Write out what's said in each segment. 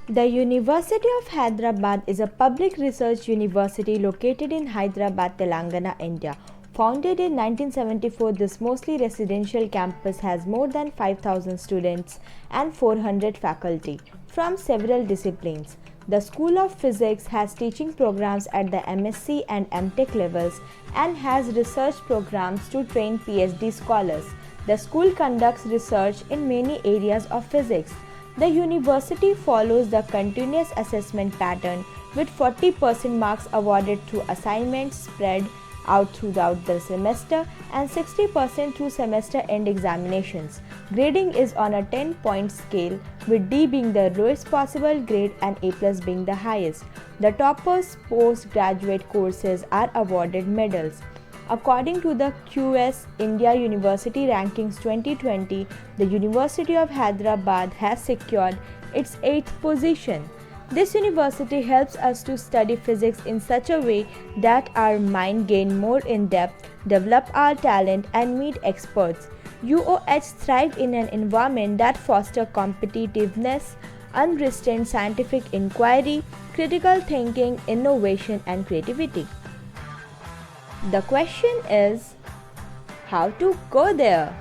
The University of Hyderabad is a public research university located in Hyderabad, Telangana, India. Founded in 1974, this mostly residential campus has more than 5,000 students and 400 faculty from several disciplines. The School of Physics has teaching programs at the MSc and MTech levels and has research programs to train PhD scholars. The school conducts research in many areas of physics. The university follows the continuous assessment pattern with 40% marks awarded through assignments spread out throughout the semester and 60% through semester end examinations. Grading is on a 10-point scale, with D being the lowest possible grade and A plus being the highest. The toppers postgraduate courses are awarded medals. According to the QS India University Rankings 2020, the University of Hyderabad has secured its 8th position. This university helps us to study physics in such a way that our mind gain more in depth, develop our talent and meet experts. UOH thrive in an environment that fosters competitiveness, unrestrained scientific inquiry, critical thinking, innovation and creativity. The question is, how to go there?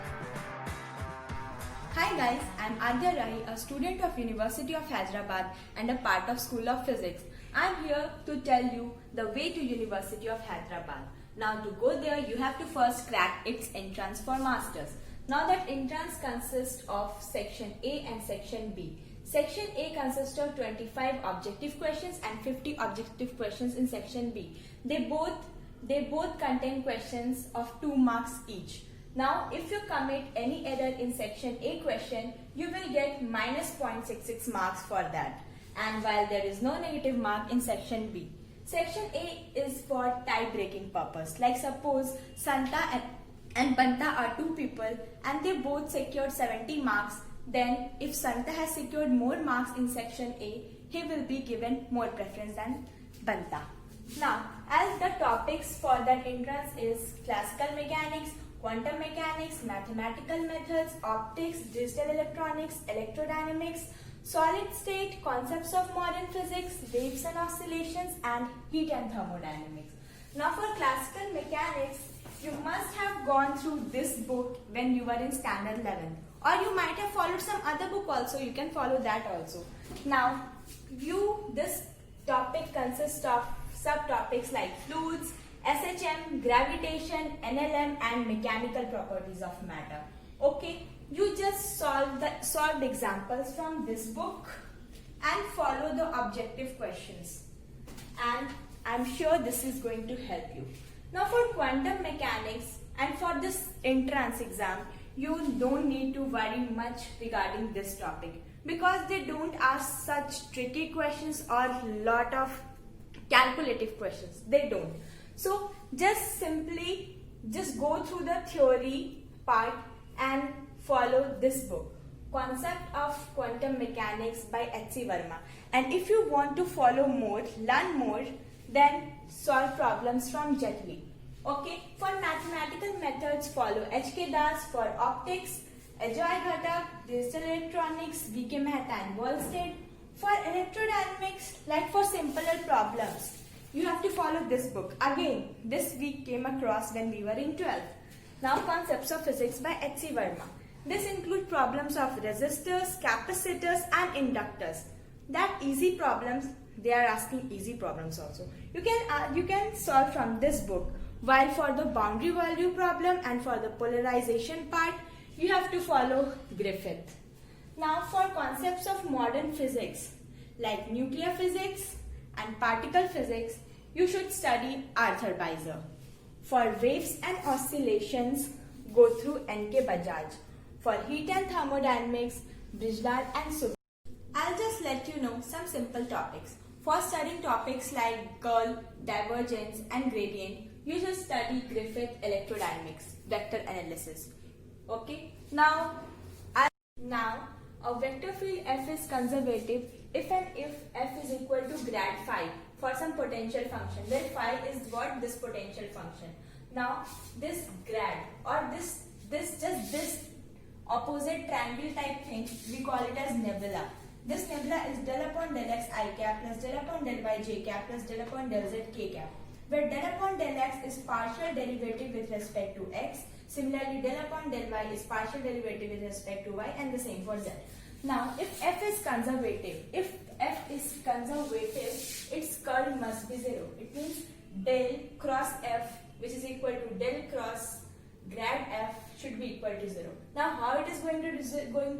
Hi guys, I'm Adya Rai, a student of University of Hyderabad and a part of School of Physics. I'm here to tell you the way to University of Hyderabad. Now to go there, you have to first crack its entrance for Masters. Now that entrance consists of Section A and Section B. Section A consists of 25 objective questions and 50 objective questions in Section B. They both contain questions of 2 marks each. Now, if you commit any error in Section A question, you will get minus 0.66 marks for that. And while there is no negative mark in Section B. Section A is for tie-breaking purpose. Like suppose Santa and Banta are two people and they both secured 70 marks. Then if Santa has secured more marks in Section A, he will be given more preference than Banta. Now, as the topics for that entrance is classical mechanics, quantum mechanics, mathematical methods, optics, digital electronics, electrodynamics, solid state, concepts of modern physics, waves and oscillations, and heat and thermodynamics. Now for classical mechanics, you must have gone through this book when you were in standard 11. Or you might have followed some other book also, you can follow that also. Now, this topic consists of subtopics like fluids, SHM, gravitation, NLM and mechanical properties of matter. Okay, you just solved examples from this book and follow the objective questions. And I'm sure this is going to help you. Now for quantum mechanics and for this entrance exam, you don't need to worry much regarding this topic because they don't ask such tricky questions or lot of calculative questions. They don't. So just go through the theory part and follow this book, Concept of Quantum Mechanics by H.C. Verma. And if you want to follow more, learn more, then solve problems from Jet Li. Okay, for mathematical methods, follow H.K. Das. For optics, Ajoy Ghatak, digital electronics, V.K. Mehta and Wolstead. For electrodynamics, like for simpler problems, you have to follow this book. Again, this we came across when we were in 12th. Now, Concepts of Physics by H.C. Verma. This includes problems of resistors, capacitors and inductors. That easy problems, they are asking easy problems also. You can solve from this book. While for the boundary value problem and for the polarization part, you have to follow Griffith. Now for concepts of modern physics like nuclear physics and particle physics, you should study Arthur Beiser. For waves and oscillations, go through N.K. Bajaj. For heat and thermodynamics, Bijlal and Subh. I'll just let you know some simple topics. For studying topics like curl, divergence and gradient, you should study Griffith electrodynamics, vector analysis. Okay? Now a vector field F is conservative if and if F is equal to grad phi for some potential function, where phi is what? This potential function. Now this grad or this opposite triangle type thing, we call it as nebula. This nebula is del upon del x I cap plus del upon del y j cap plus del upon del z k cap, where del upon del x is partial derivative with respect to x. Similarly, del upon del y is partial derivative with respect to y, and the same for z. Now, if f is conservative, its curl must be 0. It means del cross f, which is equal to del cross grad f, should be equal to 0. Now, how it is going to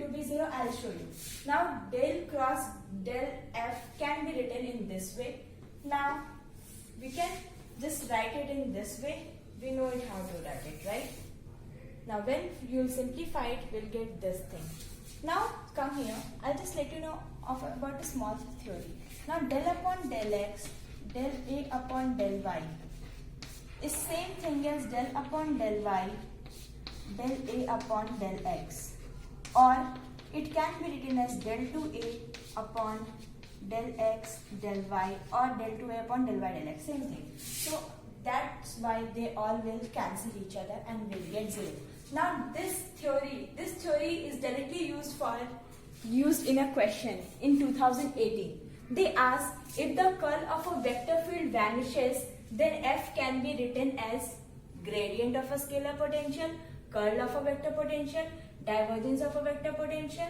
be 0? I'll show you. Now, del cross del f can be written in this way. Now, we can just write it in this way. We know it how to write it, right? Now, when you'll simplify it, we'll get this thing. Now, come here. I'll just let you know about a small theory. Now, del upon del x, del a upon del y is same thing as del upon del y, del a upon del x, or it can be written as del 2a upon del x del y, or del 2a upon del y del x, same thing. So that's why they all will cancel each other and will get 0. Now this theory is directly used in a question in 2018. They asked if the curl of a vector field vanishes, then f can be written as gradient of a scalar potential, curl of a vector potential, divergence of a vector potential,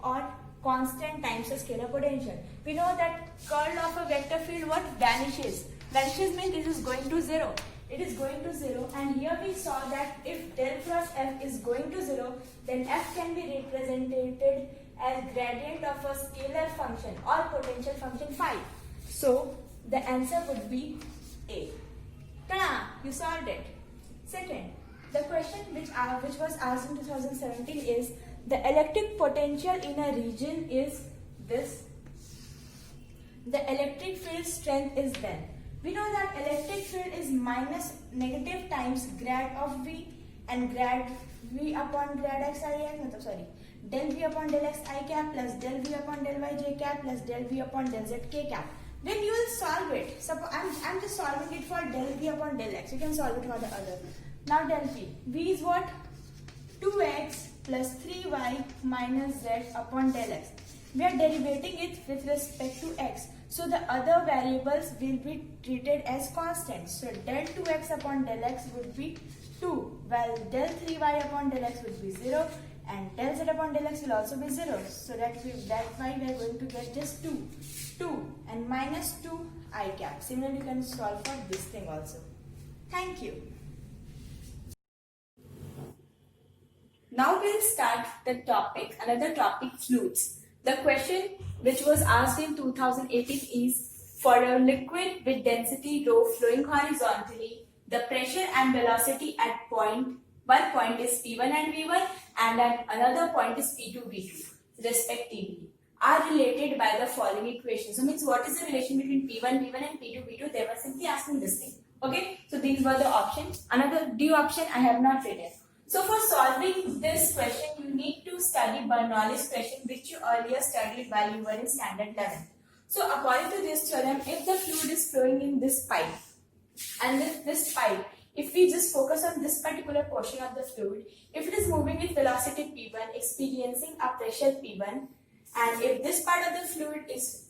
or constant times a scalar potential. We know that curl of a vector field what vanishes. Vanishes means it is going to 0. It is going to 0, and here we saw that if del cross f is going to 0, then f can be represented as gradient of a scalar function or potential function phi. So the answer would be A. Ta-da! You solved it. Second, the question which was asked in 2017 is the electric potential in a region is this. The electric field strength is then. We know that electric field is minus negative times grad of V, and grad V upon grad x I cap, del V upon del x I cap plus del V upon del y j cap plus del V upon del z k cap. When you will solve it, suppose I'm just solving it for del V upon del x. You can solve it for the other. Now del V. V is what? 2x plus 3y minus z upon del x. We are derivating it with respect to x. So the other variables will be treated as constants. So del 2x upon del x would be 2, while del 3y upon del x would be 0, and del z upon del x will also be 0. So that's why we are going to get just 2 and minus 2 I cap. Similarly, you can solve for this thing also. Thank you. Now we'll start the topic, another topic, fluids. The question which was asked in 2018 is, for a liquid with density rho flowing horizontally, the pressure and velocity at one point is P1 and V1 and at another point is P2, V2 respectively, are related by the following equation. So means what is the relation between P1, V1 and P2, V2? They were simply asking this thing. Okay, so these were the options. Another D option I have not written. So for solving this question, you need to study Bernoulli's question, which you earlier studied while you were in standard 11. So according to this theorem, if the fluid is flowing in this pipe, and this pipe, if we just focus on this particular portion of the fluid, if it is moving with velocity P1, experiencing a pressure P1, and if this part of the fluid is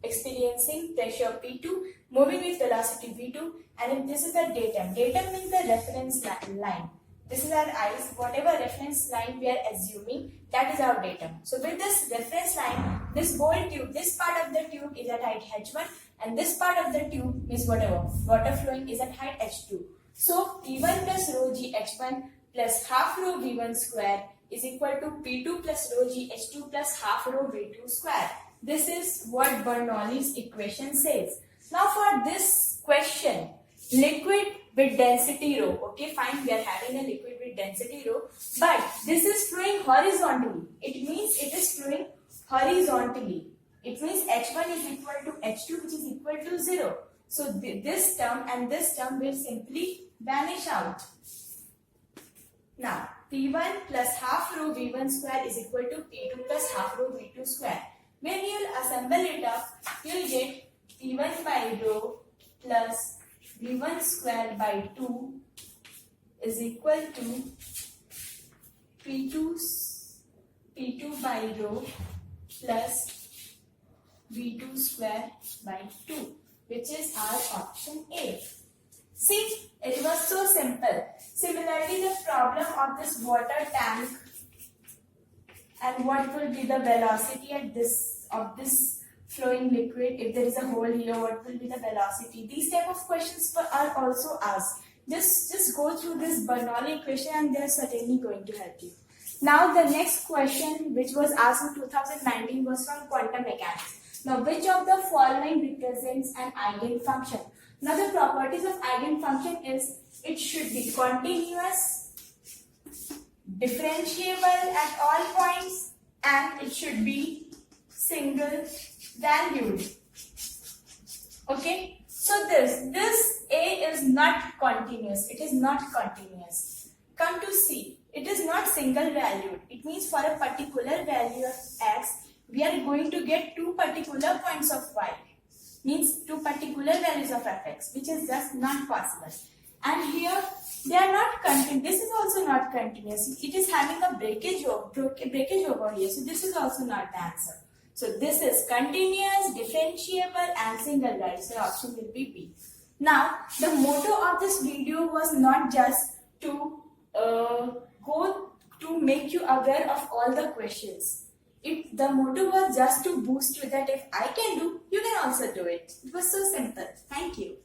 experiencing pressure P2, moving with velocity V2, and if this is the datum means the reference line. This is our ice, whatever reference line we are assuming, that is our datum. So with this reference line, this whole tube, this part of the tube is at height h1, and this part of the tube is whatever, water flowing is at height h2. So P1 plus rho g h1 plus half rho v1 square is equal to P2 plus rho g h2 plus half rho v2 square. This is what Bernoulli's equation says. Now for this question, liquid with density rho, okay fine, we are having a liquid with density rho, but this is flowing horizontally. It means it is flowing horizontally. It means h1 is equal to h2, which is equal to 0. So this term and this term will simply vanish out. Now P1 plus half rho V1 square is equal to P2 plus half rho V2 square. When you will assemble it up, you will get P1 by rho plus V1 square by 2 is equal to P2 by rho plus v2 square by 2, which is our option A. See, it was so simple. Similarly, the problem of this water tank and what will be the velocity at this of this flowing liquid. If there is a hole here, what will be the velocity? These type of questions are also asked. Just go through this Bernoulli equation and they are certainly going to help you. Now the next question, which was asked in 2019, was from quantum mechanics. Now, which of the following represents an eigenfunction? Now, the properties of eigenfunction is it should be continuous, differentiable at all points, and it should be single valued. Okay, so this A is not continuous. It is not continuous. Come to C. It is not single valued. It means for a particular value of x, we are going to get two particular points of y. Means two particular values of fx, which is just not possible. And here they are not continuous. This is also not continuous. It is having a breakage over here. So this is also not the answer. So this is continuous, differentiable, and single value. So option will be B. Now the motto of this video was not just to go to make you aware of all the questions. The motto was just to boost you that if I can do, you can also do it. It was so simple. Thank you.